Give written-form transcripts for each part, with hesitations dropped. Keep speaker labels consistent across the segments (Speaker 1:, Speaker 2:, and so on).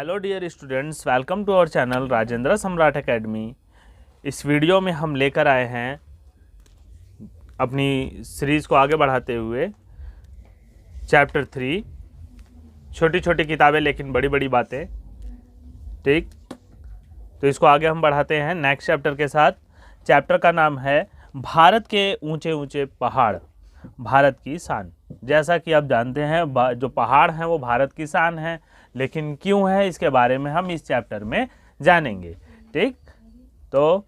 Speaker 1: Hello dear students, welcome to our channel Rajendra Samrat academy. इस video में हम लेकर आए हैं अपनी सीरीज़ को आगे बढ़ाते हुए चैप्टर 3, छोटी छोटी किताबें लेकिन बड़ी बड़ी बातें। ठीक, तो इसको आगे हम बढ़ाते हैं नेक्स्ट चैप्टर के साथ। चैप्टर का नाम है भारत के ऊंचे ऊंचे पहाड़, भारत की शान। जैसा कि आप जानते हैं जो पहाड़ हैं वो भारत की शान है, लेकिन क्यों है इसके बारे में हम इस चैप्टर में जानेंगे। ठीक, तो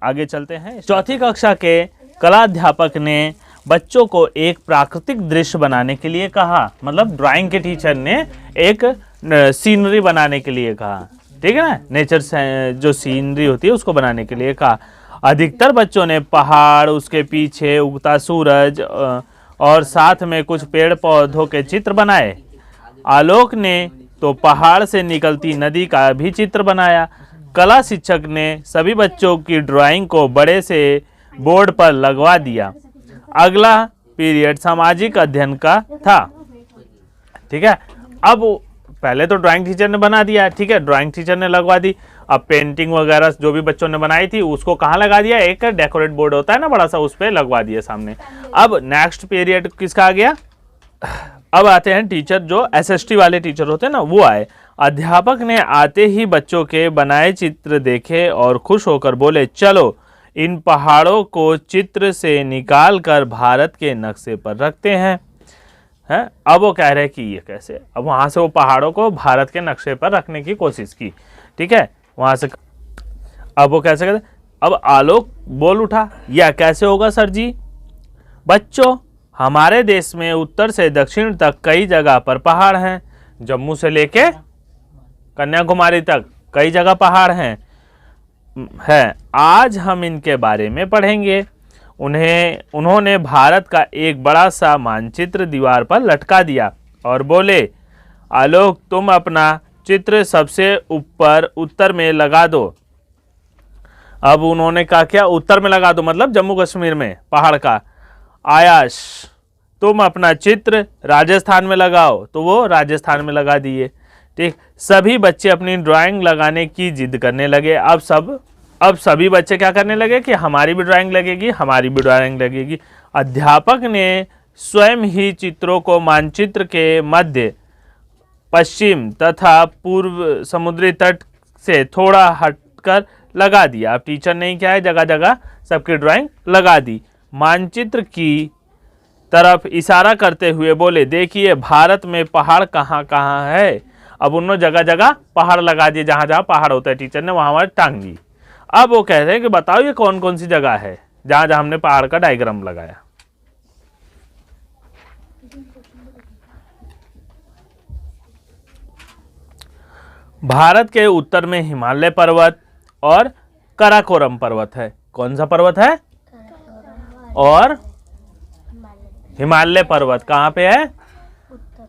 Speaker 1: आगे चलते हैं। चौथी कक्षा के कलाध्यापक ने बच्चों को एक प्राकृतिक दृश्य बनाने के लिए कहा, मतलब ड्राइंग के टीचर ने एक सीनरी बनाने के लिए कहा। ठीक है ना, नेचर से जो सीनरी होती है उसको बनाने के लिए कहा। अधिकतर बच्चों ने पहाड़, उसके पीछे उगता सूरज और साथ में कुछ पेड़ पौधों के चित्र बनाए। आलोक ने तो पहाड़ से निकलती नदी का भी चित्र बनाया। कला शिक्षक ने सभी बच्चों की ड्राइंग को बड़े से बोर्ड पर लगवा दिया। अगला पीरियड सामाजिक अध्ययन का था। ठीक है, अब पहले तो ड्राइंग टीचर ने बना दिया, ठीक है, ड्राइंग टीचर ने लगवा दी। अब पेंटिंग वगैरह जो भी बच्चों ने बनाई थी उसको कहाँ लगा दिया, एक डेकोरेट बोर्ड होता है ना बड़ा सा, उस पर लगवा दिया सामने। अब नेक्स्ट पीरियड किसका आ गया, अब आते हैं टीचर जो एसएसटी वाले टीचर होते हैं ना, वो आए। अध्यापक ने आते ही बच्चों के बनाए चित्र देखे और खुश होकर बोले, चलो इन पहाड़ों को चित्र से निकाल कर भारत के नक्शे पर रखते हैं। अब वो कह रहे हैं कि ये कैसे, अब वहां से वो पहाड़ों को भारत के नक्शे पर रखने की कोशिश की। ठीक है, वहां से अब वो कैसे कहते, अब आलोक बोल उठा, यह कैसे होगा सर जी? बच्चों, हमारे देश में उत्तर से दक्षिण तक कई जगह पर पहाड़ हैं। जम्मू से लेके कन्याकुमारी तक कई जगह पहाड़ हैं। आज हम इनके बारे में पढ़ेंगे। उन्होंने भारत का एक बड़ा सा मानचित्र दीवार पर लटका दिया और बोले, आलोक तुम अपना चित्र सबसे ऊपर उत्तर में लगा दो। अब उन्होंने कहा क्या, उत्तर में लगा दो, मतलब जम्मू कश्मीर में पहाड़ का। आयाश तुम अपना चित्र राजस्थान में लगाओ, तो वो राजस्थान में लगा दिए। ठीक, सभी बच्चे अपनी ड्राइंग लगाने की जिद करने लगे। अब सभी बच्चे क्या करने लगे कि हमारी भी ड्राइंग लगेगी, हमारी भी ड्राइंग लगेगी। अध्यापक ने स्वयं ही चित्रों को मानचित्र के मध्य, पश्चिम तथा पूर्व समुद्री तट से थोड़ा हटकर लगा दिया। अब टीचर ने क्या है, जगह जगह सबकी ड्राइंग लगा दी। मानचित्र की तरफ इशारा करते हुए बोले, देखिए भारत में पहाड़ कहाँ कहाँ है। अब उन्होंने जगह जगह पहाड़ लगा दिए, जहाँ जहाँ पहाड़ होता है टीचर ने वहाँ टांग दी। अब वो कह रहे हैं कि बताओ ये कौन कौन सी जगह है जहाँ जहाँ हमने पहाड़ का डायग्राम लगाया। भारत के उत्तर में हिमालय पर्वत और काराकोरम पर्वत है। कौन सा पर्वत है? और हिमालय पर्वत कहाँ पे है?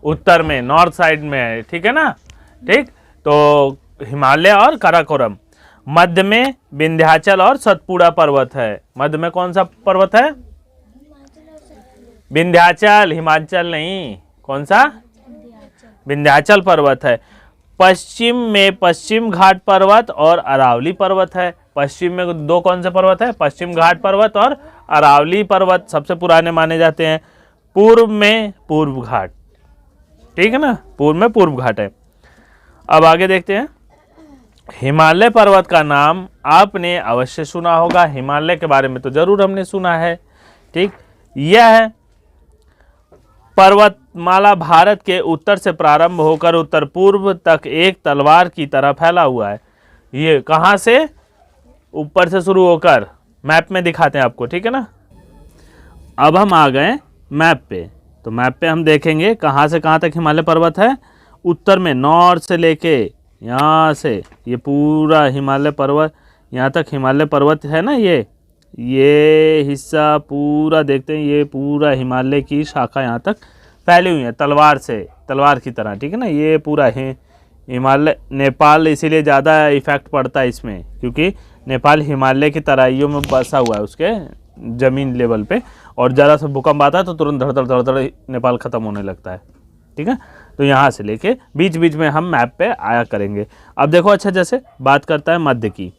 Speaker 1: उत्तर में, नॉर्थ साइड में है। ठीक है ना, ठीक, तो हिमालय और काराकोरम। मध्य में विंध्याचल और सतपुड़ा पर्वत है। मध्य में कौन सा पर्वत है? विंध्याचल, हिमाचल नहीं, कौन सा? विंध्याचल पर्वत है। पश्चिम में पश्चिम घाट पर्वत और अरावली पर्वत है। पश्चिम में दो कौन से पर्वत है? पश्चिम घाट पर्वत और अरावली पर्वत सबसे पुराने माने जाते हैं। पूर्व में पूर्व घाट, ठीक है ना, पूर्व में पूर्व घाट है। अब आगे देखते हैं। हिमालय पर्वत का नाम आपने अवश्य सुना होगा, हिमालय के बारे में तो जरूर हमने सुना है। ठीक, यह पर्वतमाला भारत के उत्तर से प्रारंभ होकर उत्तर पूर्व तक एक तलवार की तरह फैला हुआ है। ये कहाँ से? ऊपर से शुरू होकर, मैप में दिखाते हैं आपको, ठीक है ना। अब हम आ गए मैप पे, तो मैप पे हम देखेंगे कहाँ से कहाँ तक हिमालय पर्वत है। उत्तर में नॉर्थ से लेके यहाँ से ये पूरा हिमालय पर्वत, यहाँ तक हिमालय पर्वत है ना, ये हिस्सा पूरा देखते हैं, ये पूरा हिमालय की शाखा यहाँ तक फैली हुई है तलवार से, तलवार की तरह। ठीक है ना, ये पूरा हिमालय, नेपाल इसीलिए ज़्यादा इफेक्ट पड़ता है इसमें, क्योंकि नेपाल हिमालय की तराइयों में बसा हुआ है उसके ज़मीन लेवल पे, और ज़रा सा भूकंप आता है तो तुरंत धड़ धड़ धड़ धड़ नेपाल ख़त्म होने लगता है। ठीक है, तो यहाँ से लेके बीच बीच में हम मैप पे आया करेंगे। अब देखो अच्छा, जैसे बात करता है मध्य की।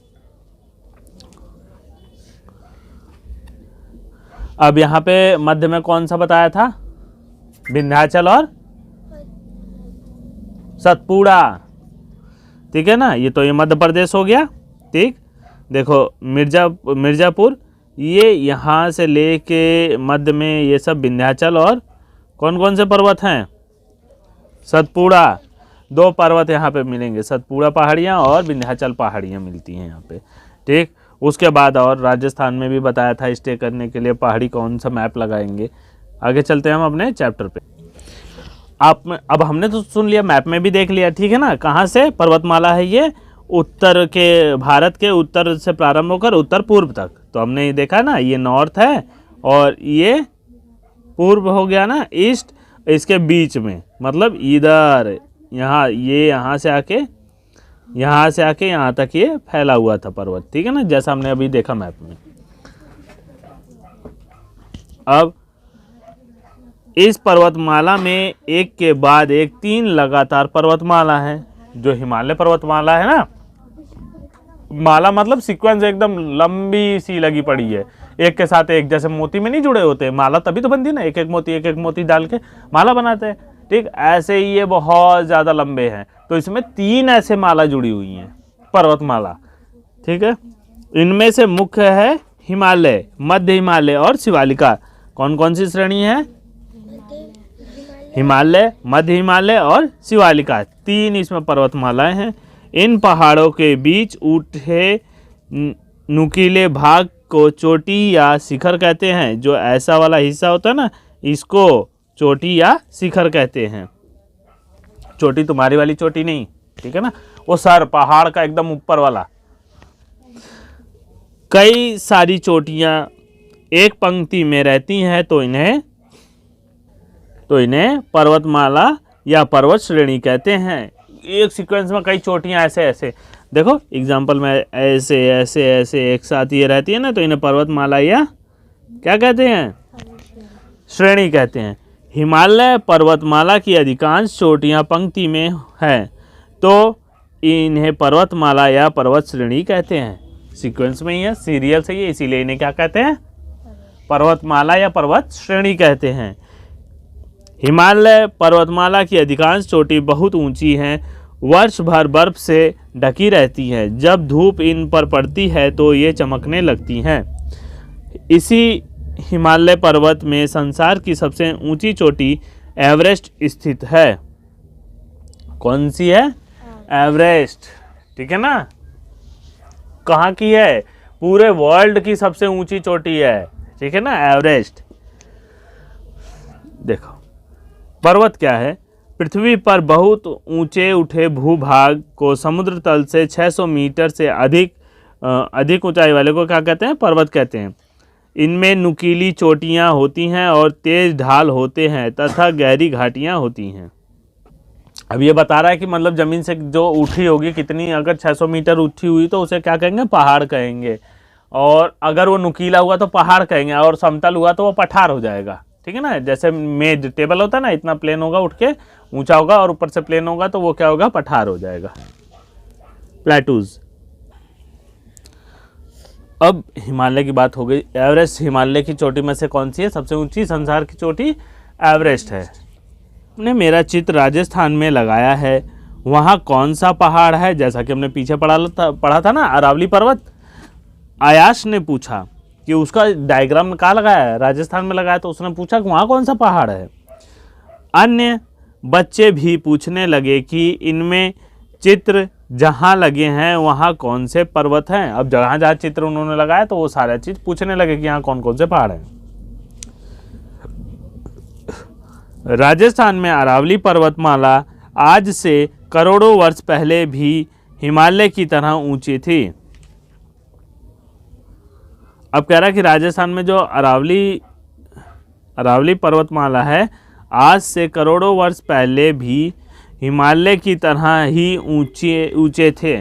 Speaker 1: अब यहाँ पे मध्य में कौन सा बताया था? विंध्याचल और सतपुड़ा, ठीक है ना। ये मध्य प्रदेश हो गया, ठीक। देखो मिर्जापुर, ये यहाँ से लेके मध्य में ये सब विंध्याचल और कौन कौन से पर्वत हैं? सतपुड़ा। 2 पर्वत यहाँ पे मिलेंगे, सतपुड़ा पहाड़ियाँ और विंध्याचल पहाड़ियाँ मिलती हैं यहाँ पे, ठीक। उसके बाद और राजस्थान में भी बताया था स्टे करने के लिए पहाड़ी कौन सा मैप लगाएंगे। आगे चलते हैं हम अपने चैप्टर पे। अब हमने तो सुन लिया, मैप में भी देख लिया, ठीक है ना। कहाँ से पर्वतमाला है ये? उत्तर के, भारत के उत्तर से प्रारंभ होकर उत्तर पूर्व तक। तो हमने ये देखा ना, ये नॉर्थ है और ये पूर्व हो गया ना, ईस्ट। इसके बीच में मतलब इधर यहाँ, ये यहाँ से आके यहाँ तक ये फैला हुआ था पर्वत, ठीक है ना, जैसा हमने अभी देखा मैप में। अब इस पर्वतमाला में एक के बाद एक 3 लगातार पर्वतमाला है। जो हिमालय पर्वतमाला है ना, माला मतलब सीक्वेंस एकदम लंबी सी लगी पड़ी है, एक के साथ एक, जैसे मोती में नहीं जुड़े होते माला, तभी तो बनती है ना, एक एक मोती डाल के माला बनाते हैं, ठीक। ऐसे ही ये बहुत ज़्यादा लंबे हैं, तो इसमें 3 ऐसे माला जुड़ी हुई हैं, पर्वतमाला, ठीक है। इनमें से मुख्य है हिमालय, मध्य हिमालय और शिवालिका। कौन कौन सी श्रेणी है? हिमालय, मध्य हिमालय और शिवालिका, 3 इसमें पर्वतमालाएं हैं। इन पहाड़ों के बीच उठे नुकीले भाग को चोटी या शिखर कहते हैं। जो ऐसा वाला हिस्सा होता है ना, इसको चोटी या शिखर कहते हैं। चोटी तुम्हारी वाली चोटी नहीं, ठीक है ना, वो सर पहाड़ का एकदम ऊपर वाला। कई सारी चोटियां एक पंक्ति में रहती हैं तो इन्हें पर्वतमाला या पर्वत श्रेणी कहते हैं। एक सीक्वेंस में कई चोटियां ऐसे ऐसे, देखो एग्जांपल में ऐसे ऐसे ऐसे एक साथ ये रहती है ना, तो इन्हें पर्वतमाला या क्या कहते हैं? श्रेणी कहते हैं। हिमालय पर्वतमाला की अधिकांश चोटियां पंक्ति में है तो इन्हें पर्वतमाला या पर्वत श्रेणी कहते हैं। सीक्वेंस में ही है, सीरियल से ही, इसीलिए इन्हें क्या कहते हैं? पर्वतमाला या पर्वत श्रेणी कहते हैं। हिमालय पर्वतमाला की अधिकांश चोटी बहुत ऊंची हैं, वर्ष भर बर्फ से ढकी रहती हैं। जब धूप इन पर पड़ती है तो ये चमकने लगती हैं। इसी हिमालय पर्वत में संसार की सबसे ऊंची चोटी एवरेस्ट स्थित है। कौन सी है? एवरेस्ट, ठीक है ना। कहाँ की है? पूरे वर्ल्ड की सबसे ऊंची चोटी है, ठीक है ना, एवरेस्ट। देखो पर्वत क्या है? पृथ्वी पर बहुत ऊंचे उठे भूभाग को समुद्र तल से 600 मीटर से अधिक ऊंचाई वाले को क्या कहते हैं? पर्वत कहते हैं। इनमें नुकीली चोटियां होती हैं और तेज ढाल होते हैं तथा गहरी घाटियां होती हैं। अब ये बता रहा है कि मतलब ज़मीन से जो उठी होगी कितनी, अगर 600 मीटर उठी हुई तो उसे क्या कहेंगे? पहाड़ कहेंगे। और अगर वो नुकीला हुआ तो पहाड़ कहेंगे, और समतल हुआ तो वो पठार हो जाएगा, ठीक है ना। जैसे मेज टेबल होता है ना, इतना प्लेन होगा उठ के ऊंचा होगा और ऊपर से प्लेन होगा तो वो क्या होगा? पठार हो जाएगा, प्लेटूज। अब हिमालय की बात हो गई। एवरेस्ट हिमालय की चोटी में से कौन सी है? सबसे ऊंची संसार की चोटी एवरेस्ट है। हमने मेरा चित्र राजस्थान में लगाया है, वहाँ कौन सा पहाड़ है? जैसा कि हमने पीछे पढ़ा था ना, अरावली पर्वत। आयाश ने पूछा कि उसका डायग्राम कहाँ लगाया है? राजस्थान में लगाया। तो उसने पूछा कि वहाँ कौन सा पहाड़ है। अन्य बच्चे भी पूछने लगे कि इनमें चित्र जहाँ लगे हैं वहाँ कौन से पर्वत हैं। अब जहाँ जहाँ चित्र उन्होंने लगाया तो वो सारा चीज़ पूछने लगे कि यहाँ कौन कौन से पहाड़ हैं। राजस्थान में अरावली पर्वतमाला आज से करोड़ों वर्ष पहले भी हिमालय की तरह ऊंची थी। अब कह रहा है कि राजस्थान में जो अरावली पर्वतमाला है, आज से करोड़ों वर्ष पहले भी हिमालय की तरह ही ऊंचे थे।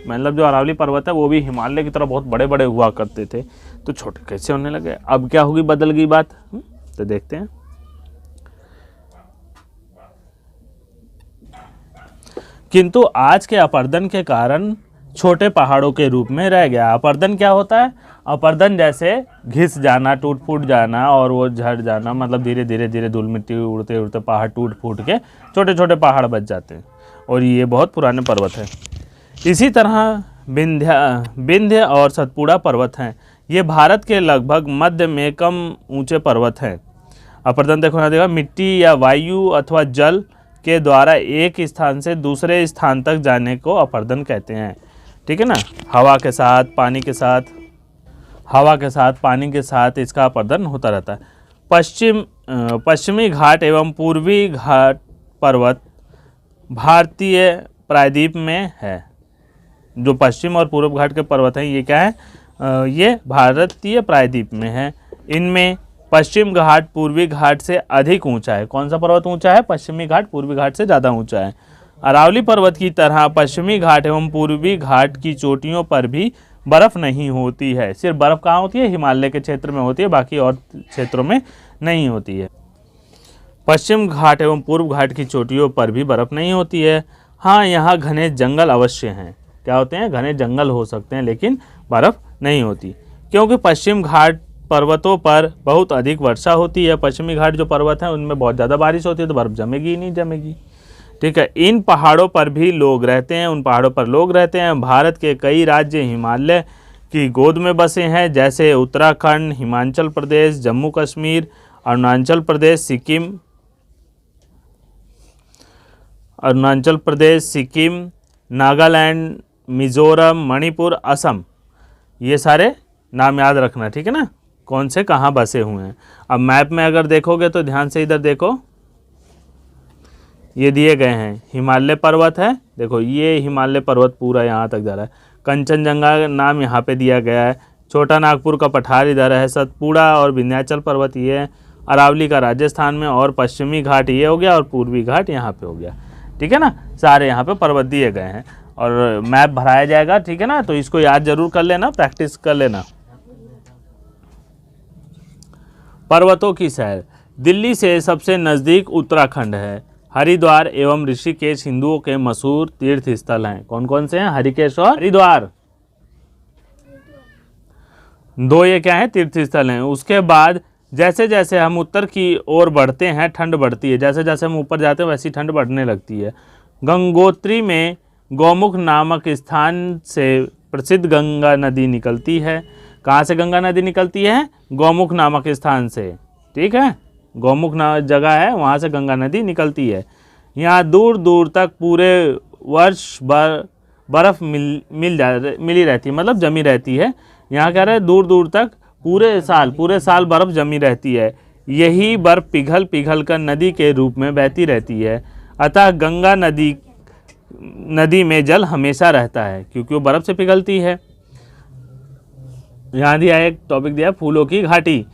Speaker 1: मतलब जो अरावली पर्वत है वो भी हिमालय की तरह बहुत बड़े बड़े हुआ करते थे, तो छोटे कैसे होने लगे? अब क्या होगी? बदल गई बात। तो देखते हैं। किंतु आज के अपर्दन के कारण छोटे पहाड़ों के रूप में रह गया। अपर्दन क्या होता है? अपर्दन जैसे घिस जाना, टूट फूट जाना और वो झड़ जाना, मतलब धीरे धीरे धीरे धूल मिट्टी उड़ते उड़ते पहाड़ टूट फूट के छोटे छोटे पहाड़ बच जाते हैं, और ये बहुत पुराने पर्वत हैं। इसी तरह विंध्य और सतपुड़ा पर्वत हैं। ये भारत के लगभग मध्य में कम ऊंचे पर्वत हैं। अपर्दन देखो ना, देखो मिट्टी या वायु अथवा जल के द्वारा एक स्थान से दूसरे स्थान तक जाने को अपर्दन कहते हैं। ठीक है ना, हवा के साथ पानी के साथ इसका अपर्दन होता रहता है। पश्चिमी घाट एवं पूर्वी घाट पर्वत भारतीय प्रायद्वीप में है। जो पश्चिम और पूर्व घाट के पर्वत हैं ये क्या है? ये भारतीय प्रायद्वीप में है। इनमें पश्चिम घाट पूर्वी घाट से अधिक ऊंचा है। कौन सा पर्वत ऊंचा है? पश्चिमी घाट पूर्वी घाट से ज़्यादा ऊंचा है। अरावली पर्वत की तरह पश्चिमी घाट एवं पूर्वी घाट की चोटियों पर भी बर्फ़ नहीं होती है। सिर्फ बर्फ़ कहाँ होती है? हिमालय के क्षेत्र में होती है, बाकी और क्षेत्रों में नहीं होती है। पश्चिम घाट एवं पूर्व घाट की चोटियों पर भी बर्फ़ नहीं होती है। हाँ, यहाँ घने जंगल अवश्य हैं। क्या होते हैं? घने जंगल हो सकते हैं, लेकिन बर्फ़ नहीं होती, क्योंकि पश्चिम घाट पर्वतों पर बहुत अधिक वर्षा होती है। पश्चिमी घाट जो पर्वत हैं उनमें बहुत ज़्यादा बारिश होती है, तो बर्फ़ जमेगी ही नहीं जमेगी। ठीक है, इन पहाड़ों पर भी लोग रहते हैं, उन पहाड़ों पर लोग रहते हैं। भारत के कई राज्य हिमालय की गोद में बसे हैं, जैसे उत्तराखंड, हिमाचल प्रदेश, जम्मू कश्मीर, अरुणाचल प्रदेश, सिक्किम, नागालैंड, मिज़ोरम, मणिपुर, असम। ये सारे नाम याद रखना, ठीक है ना, कौन से कहाँ बसे हुए हैं। अब मैप में अगर देखोगे तो ध्यान से इधर देखो, ये दिए गए हैं। हिमालय पर्वत है, देखो ये हिमालय पर्वत पूरा यहाँ तक जा रहा है। कंचनजंगा नाम यहाँ पे दिया गया है। छोटा नागपुर का पठार इधर है। सतपुड़ा और विंध्याचल पर्वत ये है। अरावली का राजस्थान में, और पश्चिमी घाट ये हो गया, और पूर्वी घाट यहाँ पे हो गया। ठीक है ना, सारे यहाँ पे पर्वत दिए गए हैं और मैप भराया जाएगा। ठीक है ना, तो इसको याद जरूर कर लेना, प्रैक्टिस कर लेना। पर्वतों की सैर। दिल्ली से सबसे नज़दीक उत्तराखंड है। हरिद्वार एवं ऋषिकेश हिंदुओं के मशहूर तीर्थ स्थल हैं। कौन कौन से हैं? हरिकेश और हरिद्वार, दो ये क्या है? तीर्थ स्थल हैं। उसके बाद जैसे जैसे हम उत्तर की ओर बढ़ते हैं ठंड बढ़ती है। जैसे जैसे हम ऊपर जाते हैं वैसी ठंड बढ़ने लगती है। गंगोत्री में गौमुख नामक स्थान से प्रसिद्ध गंगा नदी निकलती है। कहाँ से गंगा नदी निकलती है? गौमुख नामक स्थान से। ठीक है, गौमुख जगह है, वहाँ से गंगा नदी निकलती है। यहाँ दूर दूर तक पूरे वर्ष बर्फ़ मिली रहती है, मतलब जमी रहती है। यहाँ कह रहे हैं दूर दूर तक पूरे साल बर्फ़ जमी रहती है। यही बर्फ़ पिघल कर नदी के रूप में बहती रहती है। अतः गंगा नदी में जल हमेशा रहता है, क्योंकि वो बर्फ़ से पिघलती है। यहाँ दिया एक टॉपिक दिया, फूलों की घाटी।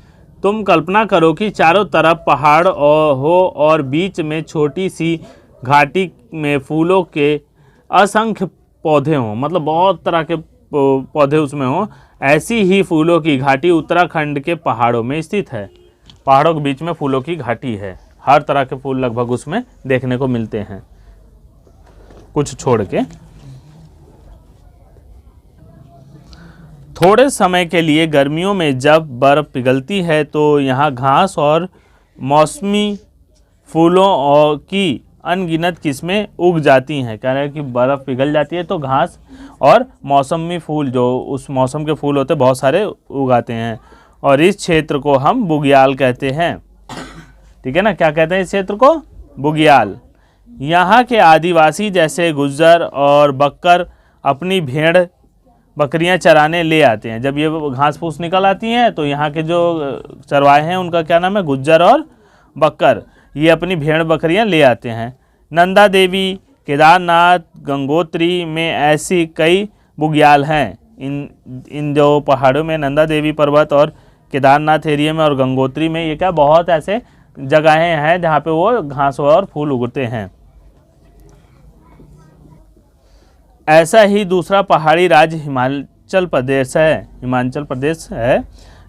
Speaker 1: तुम कल्पना करो कि चारों तरफ पहाड़ हो और बीच में छोटी सी घाटी में फूलों के असंख्य पौधे हों, मतलब बहुत तरह के पौधे उसमें हों। ऐसी ही फूलों की घाटी उत्तराखंड के पहाड़ों में स्थित है। पहाड़ों के बीच में फूलों की घाटी है। हर तरह के फूल लगभग उसमें देखने को मिलते हैं, कुछ छोड़ के। थोड़े समय के लिए गर्मियों में जब बर्फ़ पिघलती है तो यहाँ घास और मौसमी फूलों की अनगिनत किस्में उग जाती हैं। कह रहे हैं कि बर्फ़ पिघल जाती है तो घास और मौसमी फूल, जो उस मौसम के फूल होते हैं, बहुत सारे उगाते हैं। और इस क्षेत्र को हम बुग्याल कहते हैं। ठीक है ना, क्या कहते हैं इस क्षेत्र को? बुग्याल। यहाँ के आदिवासी जैसे गुज्जर और बक्कर अपनी भेड़ बकरियां चराने ले आते हैं। जब ये घास फूस निकल आती हैं तो यहाँ के जो चरवाहे हैं उनका क्या नाम है? गुज्जर और बक्कर। ये अपनी भेड़ बकरियां ले आते हैं। नंदा देवी, केदारनाथ, गंगोत्री में ऐसी कई बुग्याल हैं। इन जो पहाड़ों में नंदा देवी पर्वत और केदारनाथ एरिया में और गंगोत्री में, ये क्या बहुत ऐसे जगहें हैं जहाँ पे वो घास और फूल उगते हैं। ऐसा ही दूसरा पहाड़ी राज्य हिमाचल प्रदेश है।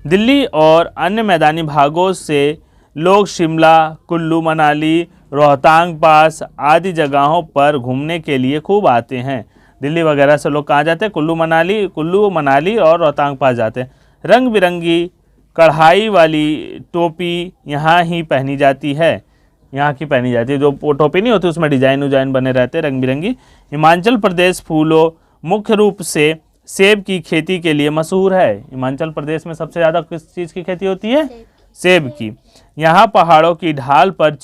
Speaker 1: दिल्ली और अन्य मैदानी भागों से लोग शिमला, कुल्लू मनाली, रोहतांग पास आदि जगहों पर घूमने के लिए खूब आते हैं। दिल्ली वगैरह से लोग कहाँ जाते हैं? कुल्लू मनाली और रोहतांग पास जाते हैं। रंग बिरंगी कढ़ाई वाली टोपी यहाँ ही पहनी जाती है, यहाँ की पहनी जाती है। जो टोपी नहीं होती उसमें डिजाइन बने रहते हैं रंग बिरंगी। हिमाचल प्रदेश फूलों मुख्य रूप से सेब की खेती के लिए मशहूर है। हिमाचल प्रदेश में सबसे ज़्यादा किस चीज़ की खेती होती है? सेब की। यहाँ पहाड़ों की ढाल पर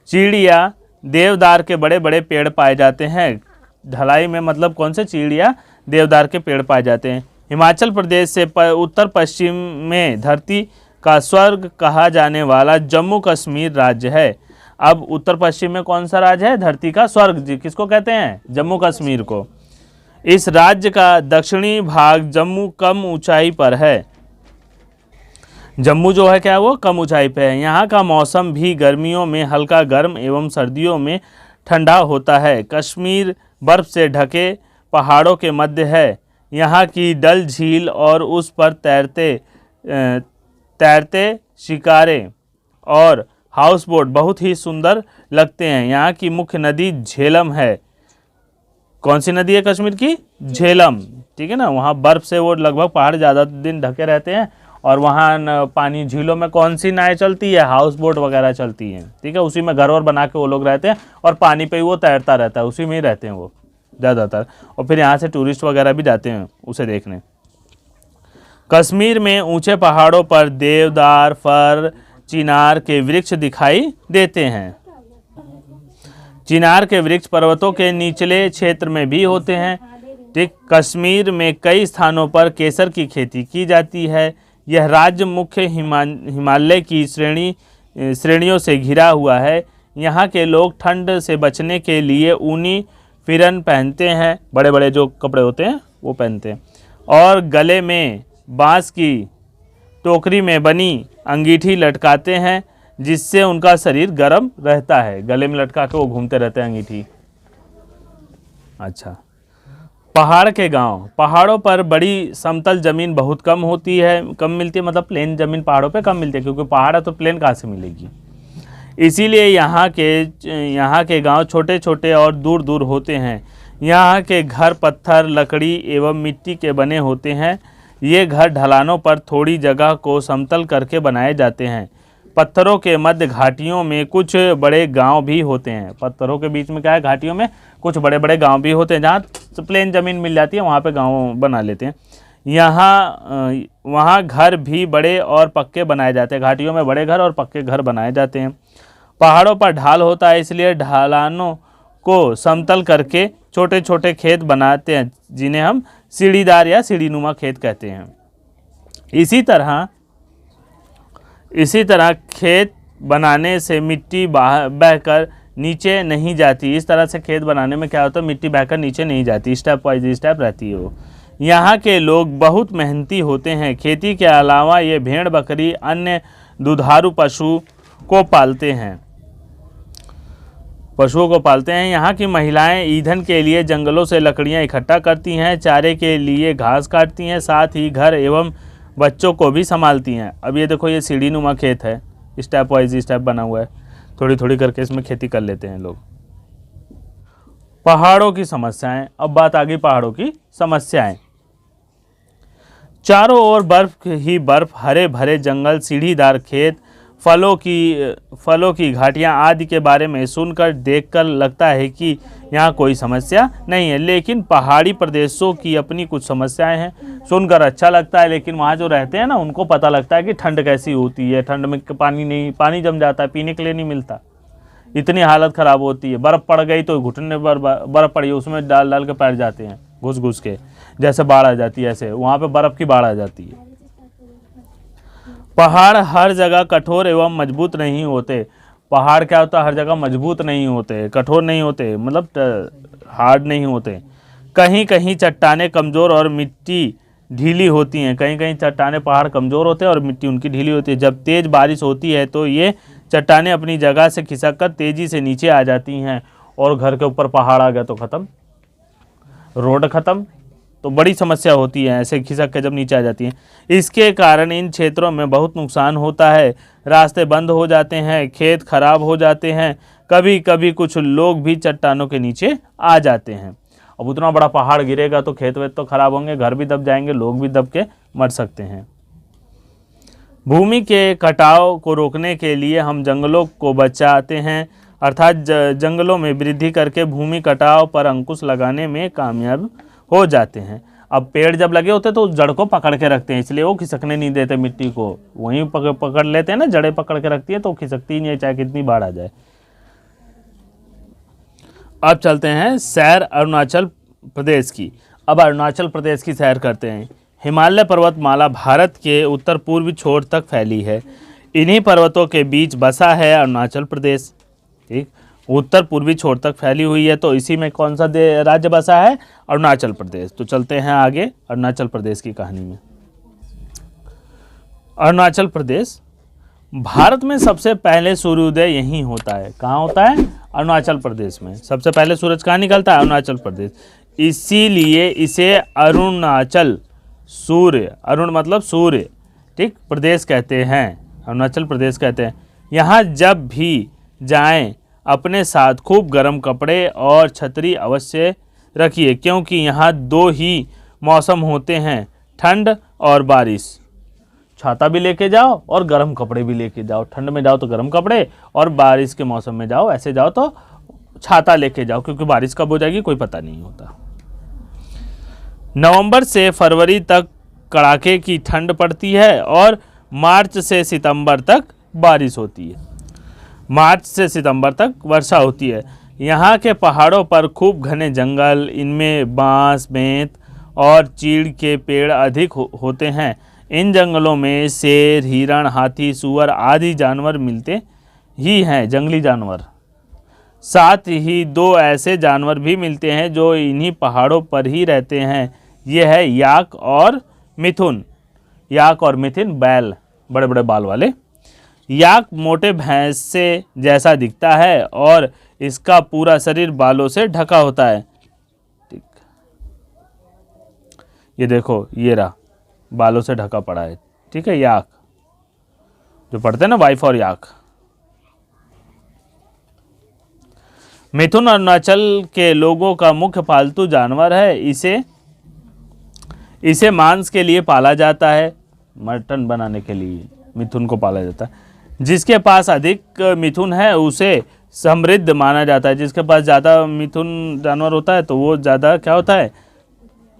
Speaker 1: चीड़िया देवदार के बड़े बड़े पेड़ पाए जाते हैं। ढलाई में मतलब कौन से? चीड़िया देवदार के पेड़ पाए जाते हैं। हिमाचल प्रदेश से उत्तर पश्चिम में धरती का स्वर्ग कहा जाने वाला जम्मू कश्मीर राज्य है। अब उत्तर पश्चिम में कौन सा राज्य है? धरती का स्वर्ग किसको कहते हैं? जम्मू कश्मीर को। इस राज्य का दक्षिणी भाग जम्मू कम ऊंचाई पर है। जम्मू जो है क्या, वो कम ऊंचाई पे है। यहाँ का मौसम भी गर्मियों में हल्का गर्म एवं सर्दियों में ठंडा होता है। कश्मीर बर्फ से ढके पहाड़ों के मध्य है। यहाँ की डल झील और उस पर तैरते शिकारे और हाउस बोट बहुत ही सुंदर लगते हैं। यहाँ की मुख्य नदी झेलम है। कौन सी नदी है कश्मीर की? झेलम, ठीक है ना। वहाँ बर्फ से वो लगभग पहाड़ ज़्यादा दिन ढके रहते हैं और वहाँ पानी झीलों में कौन सी नाव चलती है? हाउस बोट वगैरह चलती हैं, ठीक है। उसी में घर और बना के वो लोग रहते हैं और पानी पे ही वो तैरता रहता है, उसी में ही रहते हैं वो ज़्यादातर। और फिर यहाँ से टूरिस्ट वगैरह भी जाते हैं उसे देखने। कश्मीर में ऊंचे पहाड़ों पर देवदार, फर, चिनार के वृक्ष दिखाई देते हैं। चिनार के वृक्ष पर्वतों के निचले क्षेत्र में भी होते हैं, ठीक। कश्मीर में कई स्थानों पर केसर की खेती की जाती है। यह राज्य मुख्य हिमालय की श्रेणियों से घिरा हुआ है। यहाँ के लोग ठंड से बचने के लिए ऊनी फिरन पहनते हैं, बड़े बड़े जो कपड़े होते हैं वो पहनते हैं, और गले में बांस की टोकरी में बनी अंगीठी लटकाते हैं, जिससे उनका शरीर गर्म रहता है। गले में लटका के वो घूमते रहते हैं अंगीठी। अच्छा, पहाड़ के गांव। पहाड़ों पर बड़ी समतल जमीन बहुत कम मिलती है, मतलब प्लेन जमीन पहाड़ों पे कम मिलती है, क्योंकि पहाड़ है तो प्लेन कहाँ से मिलेगी। इसीलिए यहाँ के गांव छोटे छोटे और दूर दूर होते हैं। यहाँ के घर पत्थर, लकड़ी एवं मिट्टी के बने होते हैं। ये घर ढलानों पर थोड़ी जगह को समतल करके बनाए जाते हैं। पत्थरों के मध्य घाटियों में कुछ बड़े गांव भी होते हैं। पत्थरों के बीच में क्या है? घाटियों में कुछ बड़े बड़े गांव भी होते हैं। जहाँ प्लेन ज़मीन मिल जाती है वहाँ पे गांव बना लेते हैं। वहाँ घर भी बड़े और पक्के बनाए जाते हैं। घाटियों में बड़े घर और पक्के घर बनाए जाते हैं। पहाड़ों पर ढाल होता है, इसलिए ढलानों को समतल करके छोटे छोटे खेत बनाते हैं, जिन्हें हम सीढ़ीदार या सीढ़ीनुमा खेत कहते हैं। इसी तरह खेत बनाने से मिट्टी बहकर नीचे नहीं जाती। इस तरह से खेत बनाने में क्या होता है? मिट्टी बहकर नीचे नहीं जाती, स्टेप वाइज स्टेप रहती है वो। यहाँ के लोग बहुत मेहनती होते हैं। खेती के अलावा ये भेड़, बकरी, अन्य दुधारू पशुओं को पालते हैं। यहाँ की महिलाएं ईंधन के लिए जंगलों से लकड़ियाँ इकट्ठा करती हैं, चारे के लिए घास काटती हैं, साथ ही घर एवं बच्चों को भी संभालती हैं। अब ये देखो, ये सीढ़ीनुमा खेत है, स्टेप वाइज स्टेप बना हुआ है, थोड़ी थोड़ी करके इसमें खेती कर लेते हैं लोग। पहाड़ों की समस्याएं। अब बात आ गई पहाड़ों की समस्याएं। चारों ओर बर्फ ही बर्फ, हरे भरे जंगल, सीढ़ीदार खेत, फलों की घाटियां आदि के बारे में सुनकर देखकर लगता है कि यहाँ कोई समस्या नहीं है। लेकिन पहाड़ी प्रदेशों की अपनी कुछ समस्याएं हैं। सुनकर अच्छा लगता है, लेकिन वहाँ जो रहते हैं ना, उनको पता लगता है कि ठंड कैसी होती है। ठंड में पानी जम जाता है, पीने के लिए नहीं मिलता, इतनी हालत ख़राब होती है। बर्फ़ पड़ गई तो घुटने पर बर्फ़ पड़ी, उसमें डाल के पैर जाते हैं घुस के, जैसे बाढ़ आ जाती है ऐसे वहाँ पे बर्फ़ की बाढ़ आ जाती है। पहाड़ हर जगह कठोर एवं मजबूत नहीं होते। पहाड़ क्या होता है? हर जगह मजबूत नहीं होते, कठोर नहीं होते, मतलब हार्ड नहीं होते। कहीं कहीं चट्टानें कमज़ोर और मिट्टी ढीली होती हैं। कहीं कहीं चट्टानें, पहाड़ कमज़ोर होते हैं और मिट्टी उनकी ढीली होती है। जब तेज़ बारिश होती है तो ये चट्टानें अपनी जगह से खिसक कर तेज़ी से नीचे आ जाती हैं, और घर के ऊपर पहाड़ आ गया तो ख़त्म, रोड ख़त्म, तो बड़ी समस्या होती है ऐसे खिसक के जब नीचे आ जाती हैं। इसके कारण इन क्षेत्रों में बहुत नुकसान होता है, रास्ते बंद हो जाते हैं, खेत खराब हो जाते हैं, कभी कभी कुछ लोग भी चट्टानों के नीचे आ जाते हैं। अब उतना बड़ा पहाड़ गिरेगा तो खेत वेत तो खराब होंगे, घर भी दब जाएंगे, लोग भी दब के मर सकते हैं। भूमि के कटाव को रोकने के लिए हम जंगलों को बचाते हैं, अर्थात जंगलों में वृद्धि करके भूमि कटाव पर अंकुश लगाने में कामयाब हो जाते हैं। अब पेड़ जब लगे होते तो जड़ को पकड़ के रखते हैं, इसलिए वो खिसकने नहीं देते मिट्टी को, वहीं पकड़ लेते हैं ना, जड़ें पकड़ के रखती है तो खिसकती ही नहीं है चाहे कितनी बाढ़ आ जाए। अब चलते हैं सैर अरुणाचल प्रदेश की। अब अरुणाचल प्रदेश की सैर करते हैं। हिमालय पर्वतमाला भारत के उत्तर पूर्वी छोर तक फैली है। इन्हीं पर्वतों के बीच बसा है अरुणाचल प्रदेश। ठीक, उत्तर पूर्वी छोर तक फैली हुई है, तो इसी में कौन सा राज्य बसा है? अरुणाचल प्रदेश। तो चलते हैं आगे अरुणाचल प्रदेश की कहानी में। अरुणाचल प्रदेश भारत में सबसे पहले सूर्योदय यहीं होता है। कहाँ होता है? अरुणाचल प्रदेश में। सबसे पहले सूरज कहाँ निकलता है? अरुणाचल प्रदेश। इसीलिए इसे अरुणाचल सूर्य, अरुण मतलब सूर्य, ठीक, प्रदेश कहते हैं, अरुणाचल प्रदेश कहते हैं। यहाँ जब भी जाएं अपने साथ खूब गर्म कपड़े और छतरी अवश्य रखिए, क्योंकि यहाँ दो ही मौसम होते हैं, ठंड और बारिश। छाता भी लेके जाओ और गर्म कपड़े भी लेके जाओ। ठंड में जाओ तो गर्म कपड़े, और बारिश के मौसम में जाओ, ऐसे जाओ तो छाता लेके जाओ, क्योंकि बारिश कब हो जाएगी कोई पता नहीं होता। नवंबर से फरवरी तक कड़ाके की ठंड पड़ती है और मार्च से सितंबर तक बारिश होती है। मार्च से सितंबर तक वर्षा होती है। यहाँ के पहाड़ों पर खूब घने जंगल, इनमें बांस, बेंत और चीड़ के पेड़ अधिक होते हैं। इन जंगलों में शेर, हिरण, हाथी, सूअर आदि जानवर मिलते ही हैं, जंगली जानवर। साथ ही दो ऐसे जानवर भी मिलते हैं जो इन्हीं पहाड़ों पर ही रहते हैं। ये है याक और मिथुन। याक और मिथुन बैल, बड़े बड़े बाल वाले। याक मोटे भैंस से जैसा दिखता है और इसका पूरा शरीर बालों से ढका होता है। ठीक, ये देखो, ये रहा, बालों से ढका पड़ा है। ठीक है, याक जो पढ़ते हैं ना, वाइफ और याक। मिथुन अरुणाचल के लोगों का मुख्य पालतू जानवर है। इसे मांस के लिए पाला जाता है, मटन बनाने के लिए मिथुन को पाला जाता है। जिसके पास अधिक मिथुन है उसे समृद्ध माना जाता है। जिसके पास ज़्यादा मिथुन जानवर होता है तो वो ज़्यादा क्या होता है?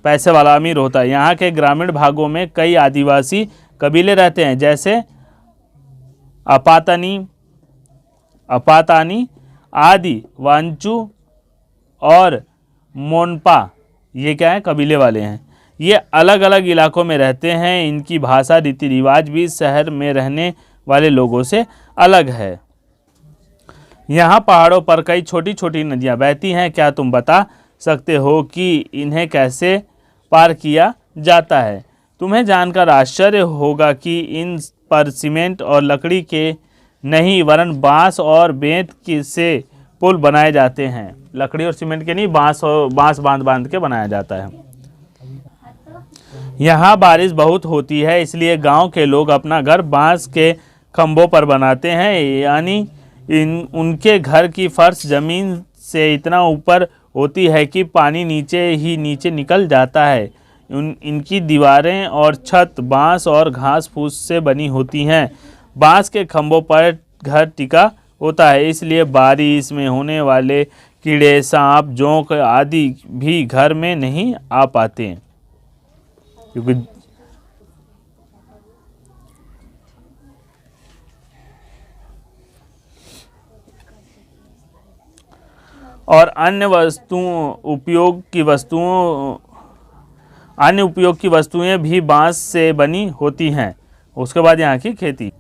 Speaker 1: पैसे वाला, अमीर होता है। यहाँ के ग्रामीण भागों में कई आदिवासी कबीले रहते हैं, जैसे अपातानी आदि, वांचू और मोनपा, ये क्या है? कबीले वाले हैं। ये अलग अलग इलाकों में रहते हैं। इनकी भाषा, रीति रिवाज भी शहर में रहने वाले लोगों से अलग है। यहाँ पहाड़ों पर कई छोटी छोटी नदियाँ बहती हैं। क्या तुम बता सकते हो कि इन्हें कैसे पार किया जाता है? तुम्हें जानकर आश्चर्य होगा कि इन पर सीमेंट और लकड़ी के नहीं वरन बांस और बेंत से पुल बनाए जाते हैं। लकड़ी और सीमेंट के नहीं, बांस बांध के बनाया जाता है। यहाँ बारिश बहुत होती है, इसलिए गांव के लोग अपना घर बांस के खंभों पर बनाते हैं, यानी उनके घर की फर्श जमीन से इतना ऊपर होती है कि पानी नीचे ही नीचे निकल जाता है। इनकी दीवारें और छत बांस और घास फूस से बनी होती हैं। बांस के खंभों पर घर टिका होता है, इसलिए बारिश में होने वाले कीड़े, सांप, जोंक आदि भी घर में नहीं आ पाते, क्योंकि और अन्य उपयोग की वस्तुएं भी बांस से बनी होती हैं। उसके बाद यहाँ की खेती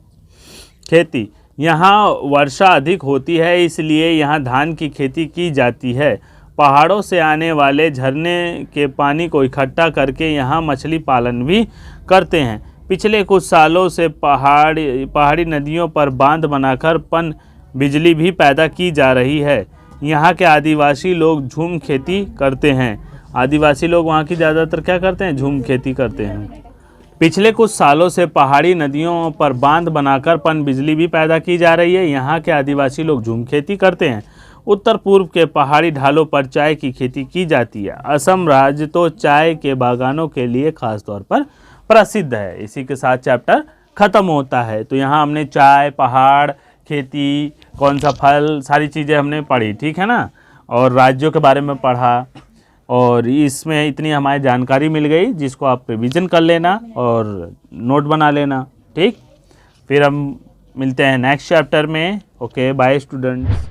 Speaker 1: यहाँ वर्षा अधिक होती है, इसलिए यहाँ धान की खेती की जाती है। पहाड़ों से आने वाले झरने के पानी को इकट्ठा करके यहाँ मछली पालन भी करते हैं। पिछले कुछ सालों से पहाड़ी नदियों पर बांध बनाकर पन बिजली भी पैदा की जा रही है। यहाँ के आदिवासी लोग झूम खेती करते हैं। आदिवासी लोग वहाँ की ज़्यादातर क्या करते हैं, झूम खेती करते हैं। पिछले कुछ सालों से पहाड़ी नदियों पर बांध बनाकर पनबिजली भी पैदा की जा रही है। यहाँ के आदिवासी लोग झूम खेती करते हैं। उत्तर पूर्व के पहाड़ी ढालों पर चाय की खेती की जाती है। असम राज्य तो चाय के बागानों के लिए खास तौर पर प्रसिद्ध है। इसी के साथ चैप्टर ख़त्म होता है। तो यहाँ हमने चाय, पहाड़, खेती, कौन सा फल, सारी चीज़ें हमने पढ़ी, ठीक है ना, और राज्यों के बारे में पढ़ा, और इसमें इतनी हमारी जानकारी मिल गई जिसको आप रिवीजन कर लेना और नोट बना लेना, ठीक। फिर हम मिलते हैं नेक्स्ट चैप्टर में। Okay, bye students.